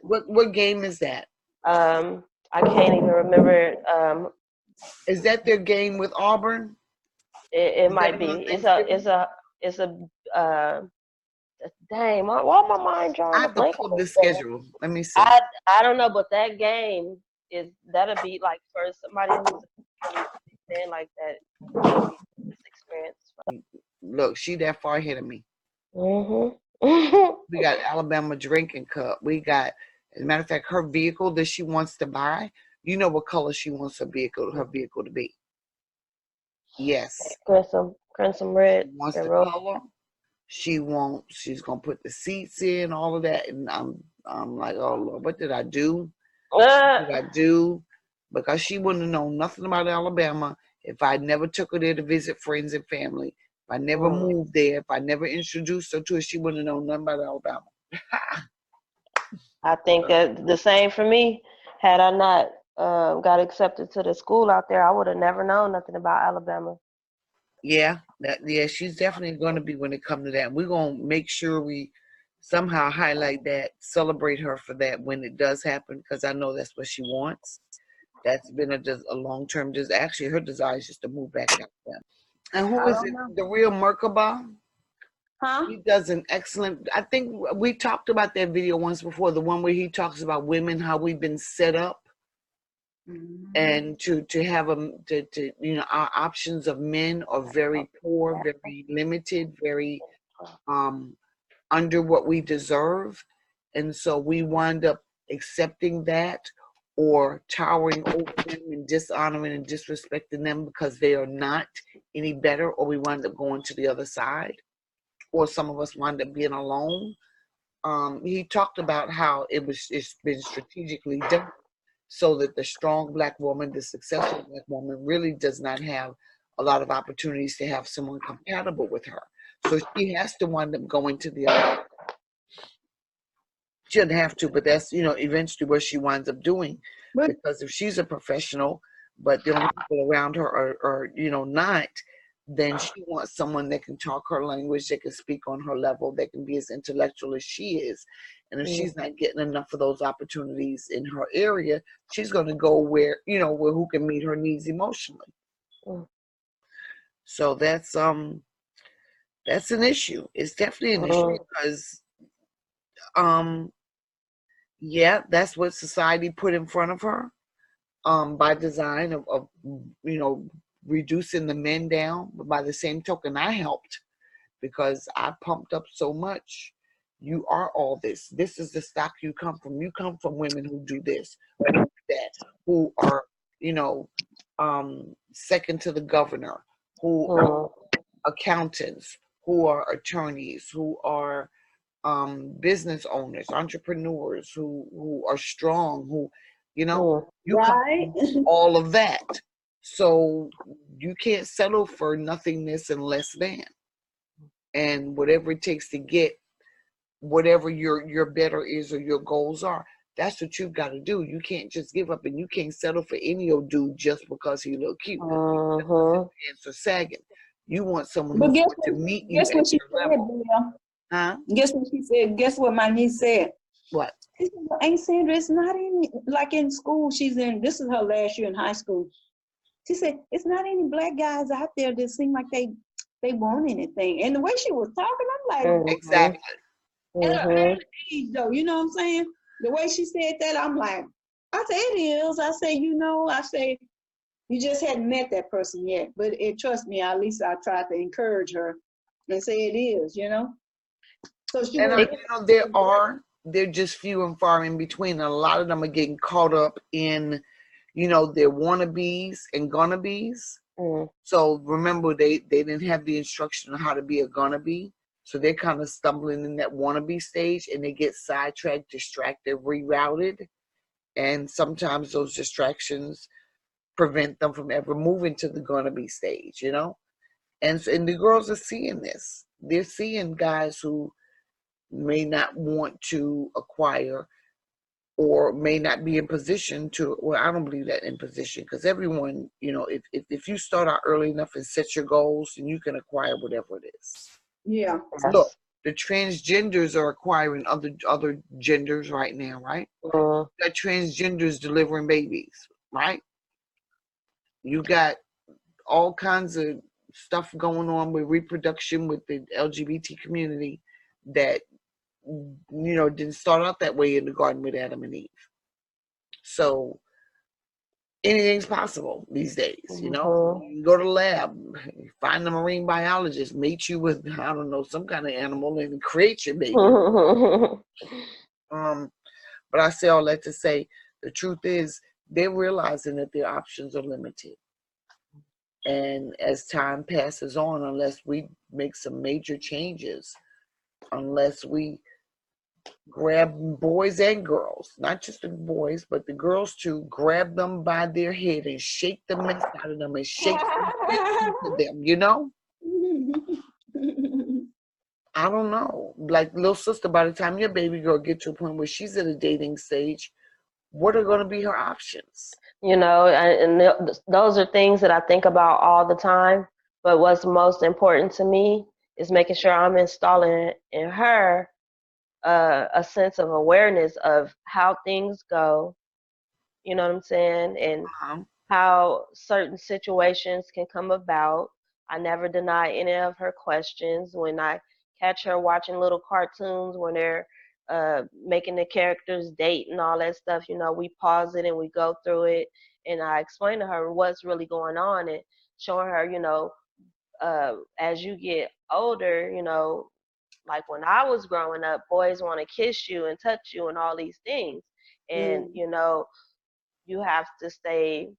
what game is that? I can't even remember. Is that their game with Auburn? It might be. It's a dang. Why my mind drawing? I have to pull the schedule. Let me see. I don't know, but that game that'll be like for somebody who's saying like that experience. Look, she that far ahead of me. We got Alabama drinking cup. We got, as a matter of fact, her vehicle that she wants to buy. You know what color she wants her vehicle to be. Yes. Crimson red. She wants the color. She's gonna put the seats in, all of that, and I'm like, oh Lord, what did I do? What did I do? Because she wouldn't have known nothing about Alabama if I never took her there to visit friends and family. If I never moved there, if I never introduced her to it, she wouldn't have known nothing about Alabama. I think the same for me. Had I not got accepted to the school out there, I would have never known nothing about Alabama. Yeah, she's definitely going to be when it comes to that. We're going to make sure we somehow highlight that, celebrate her for that when it does happen, because I know that's what she wants. That's been a long-term, actually her desire is just to move back out there. And who is it? The real Merkaba? Huh? He does an excellent, I think we talked about that video once before, the one where he talks about women, how we've been set up. And to have our options of men are very poor, very limited, very under what we deserve, and so we wind up accepting that or towering over them and dishonoring and disrespecting them because they are not any better, or we wind up going to the other side, or some of us wind up being alone. He talked about how it's been strategically done, so that the strong black woman, the successful black woman, really does not have a lot of opportunities to have someone compatible with her. So she has to wind up going to the other. She doesn't have to, but that's, eventually what she winds up doing. But Because if she's a professional, but the only people around her are not, then she wants someone that can talk her language, that can speak on her level, that can be as intellectual as she is. And if she's not getting enough of those opportunities in her area, she's going to go where who can meet her needs emotionally. So that's an issue. It's definitely an issue because yeah, that's what society put in front of her, by design of reducing the men down. But by the same token, I helped because I pumped up so much. You are all this. This is the stock you come from. You come from women who do this, who do that, who are, second to the governor, who are accountants, who are attorneys, who are business owners, entrepreneurs, who are strong, who, you right. come from all of that. So you can't settle for nothingness and less than. And whatever it takes to get whatever your better is or your goals are, that's what you've got to do. You can't just give up, and you can't settle for any old dude just because he look cute. Pants are sagging. You want someone who's going to meet you at your level. Huh? Guess what she said? Guess what my niece said? What? She said, well, Aunt Sandra, it's not any, like in school, this is her last year in high school. She said, it's not any black guys out there that seem like they want anything. And the way she was talking, I'm like, exactly. At her early age, though, you know what I'm saying? The way she said that, I'm like, I say it is. I say, you just hadn't met that person yet. But trust me, at least I tried to encourage her and say it is, So she they're just few and far in between. And a lot of them are getting caught up in, their wannabes and gonnabes. So remember, they didn't have the instruction on how to be a gonna-be. So they're kind of stumbling in that wannabe stage, and they get sidetracked, distracted, rerouted. And sometimes those distractions prevent them from ever moving to the gonna-be stage, And the girls are seeing this. They're seeing guys who may not want to acquire or may not be in position to, well, I don't believe that in position, because everyone, if you start out early enough and set your goals, then you can acquire whatever it is. Yeah. Look, the transgenders are acquiring other genders right now, right? That transgenders delivering babies, right? You got all kinds of stuff going on with reproduction with the LGBT community that didn't start out that way in the garden with Adam and Eve. So anything's possible these days, You can go to the lab, find a marine biologist, mate you with, I don't know, some kind of animal and create your baby. But I say all that to say, the truth is they're realizing that their options are limited. And as time passes on, unless we make some major changes, unless we grab boys and girls, not just the boys, but the girls too, grab them by their head and shake the mess out of them and shake them, I don't know. Like, little sister, by the time your baby girl gets to a point where she's at a dating stage, what are going to be her options? And those are things that I think about all the time. But what's most important to me is making sure I'm installing in her a sense of awareness of how things go, you know what I'm saying, and how certain situations can come about. I never deny any of her questions. When I catch her watching little cartoons when they're making the characters date and all that stuff, we pause it and we go through it, and I explain to her what's really going on and showing her, as you get older, like when I was growing up, boys want to kiss you and touch you and all these things. And, you have to stay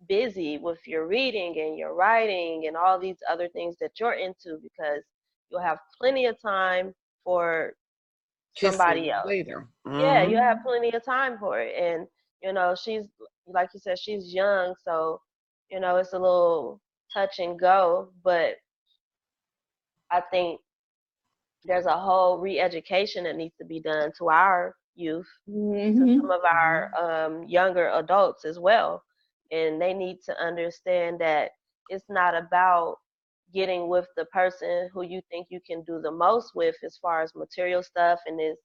busy with your reading and your writing and all these other things that you're into, because you'll have plenty of time for somebody else later. Yeah, you have plenty of time for it. And she's, like you said, she's young, so it's a little touch and go, but I think there's a whole re-education that needs to be done to our youth, to some of our younger adults as well. And they need to understand that it's not about getting with the person who you think you can do the most with as far as material stuff and this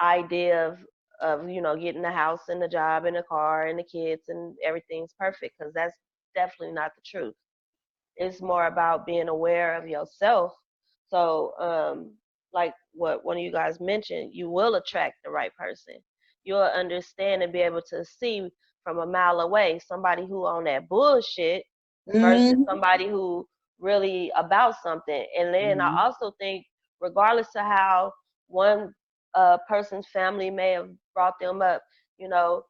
idea of getting the house and the job and the car and the kids and everything's perfect, because that's definitely not the truth. It's more about being aware of yourself. So, like what one of you guys mentioned, you will attract the right person. You'll understand and be able to see from a mile away somebody who on that bullshit versus somebody who really about something. And then I also think, regardless of how one person's family may have brought them up, you know,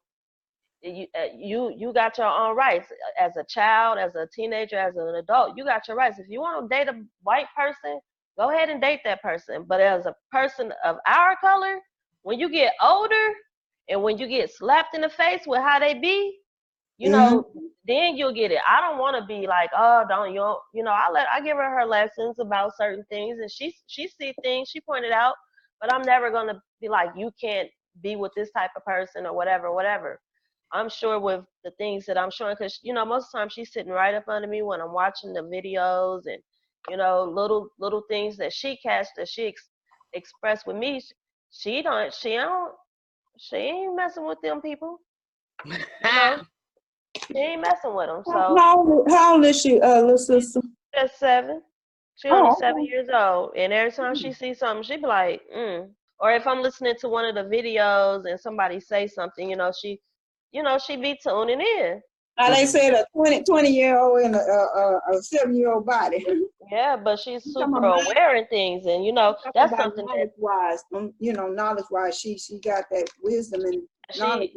you got your own rights as a child, as a teenager, as an adult. You got your rights. If you want to date a white person, go ahead and date that person. But as a person of our color, when you get older and when you get slapped in the face with how they be, then you'll get it. I don't want to be like, oh, don't you know? I give her lessons about certain things, and she see things she pointed out, but I'm never gonna be like, you can't be with this type of person or whatever. I'm sure with the things that I'm showing, because most of the time she's sitting right up under me when I'm watching the videos, and little things that she catch that she expressed with me. She ain't messing with them people. She ain't messing with them. So how old is she, little sister? just 7. She only 7 years old, and every time she sees something, she be like, Or if I'm listening to one of the videos and somebody say something, she be tuning in. Now they said a 20-year-old in a 7-year-old body. Yeah, but she's super aware in things, and that's something that knowledge-wise, she got that wisdom and knowledge.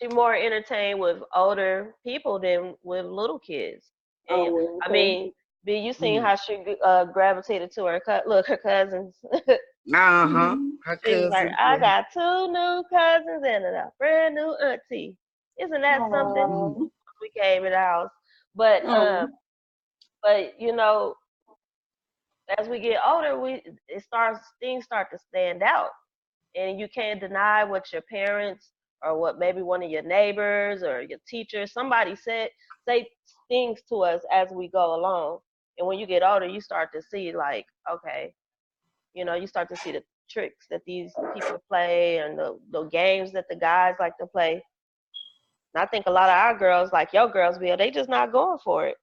She's more entertained with older people than with little kids. And, I mean, B, you seen how she gravitated to her cousins. Her She was cousins. like, I got 2 new cousins and a brand new auntie. Isn't that something? We came in the house, but as we get older, things start to stand out, and you can't deny what your parents or what maybe one of your neighbors or your teacher, somebody say things to us as we go along. And when you get older, you start to see like, okay, you start to see the tricks that these people play and the games that the guys like to play. And I think a lot of our girls, like your girls, Bill, they just not going for it.